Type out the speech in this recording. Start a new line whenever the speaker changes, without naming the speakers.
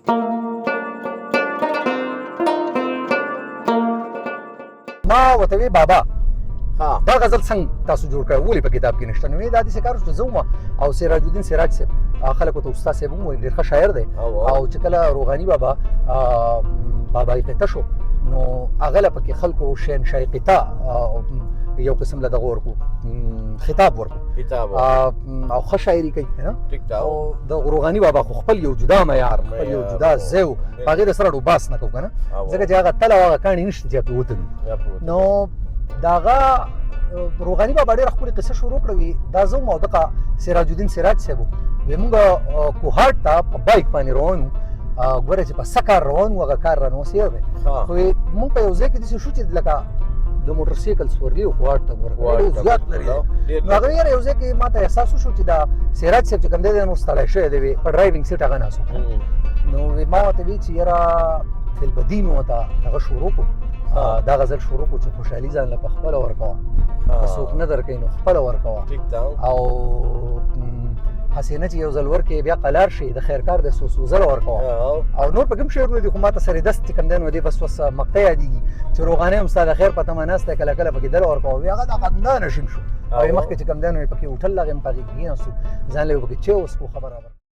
ما ورته وی بابا
ها
دا غزل څنګه تاسو جوړ کړی ولې په کتاب کې نشته؟ نو دا داسې کار وشو چې زه وم او سراج الدین سراج صاحب خلکو ته استاد صاحب هم وایي ډېر ښه شاعر دی او چې کله روغاني بابا بابا یې قطع شو نو هغه له پکې خلکو شهنشاه قطع یو قسم له دغه ورکو خطاب ورکو او ښه شاعري کوي نه او د روغاني بابا خو خپل یو جدا معیار خپل یو جدا ځای و په هغې د سره ډوباس نه کوو که نه ځکه چې هغه تل او هغه کاڼي نشته چې پرې وتلو نو د هغه روغاني بابا ډېره ښکلې قصه شروع کړه وي دا زه وم او دغه سراج الدین سراج صاحب وی موږ کوهاټ ته په بایک باندې روان وو ګوره چې په څه کار روان وو هغه کار رانه وسیر دی خو موږ په یو ځای کې داسې شو چې لکه د موټر سایکل سورلي و کوهاټ ته ګوره ډېر زیات لرې دی نو هغه یاره یو ځای کې ما ته احساس وشو چې دا سراج صاحب چې کوم دی نو ستړی شوی دی په ډرایوینګ سیټ هغه ناست نو ما ورته وی چې یاره فی البدین ورته هغه شروع کړو دا غزل شروع کړو چې خوشحالي ځان له په خپله ورکوه که څوک نه درکوي نو خپله ورکوه او هسې نه چې یو ځل ورکړې بیا قلار شي د خیر کار دی څو ځله ورکوه او نور پکې هم شعرونه دي خو ما ته سرې دست چې کوم دی نو دی بس اوس مقطع یادېږي چې روغانۍ هم ستا د خیر په تمه ناست دی کله کله پکې دله ورکوه وی هغه د خندا نشین شو او مخکې چې کوم دی نو پکې هوټل هغې هم په هغې کې کېناستو ځان له یې پکې چای وڅښو خبره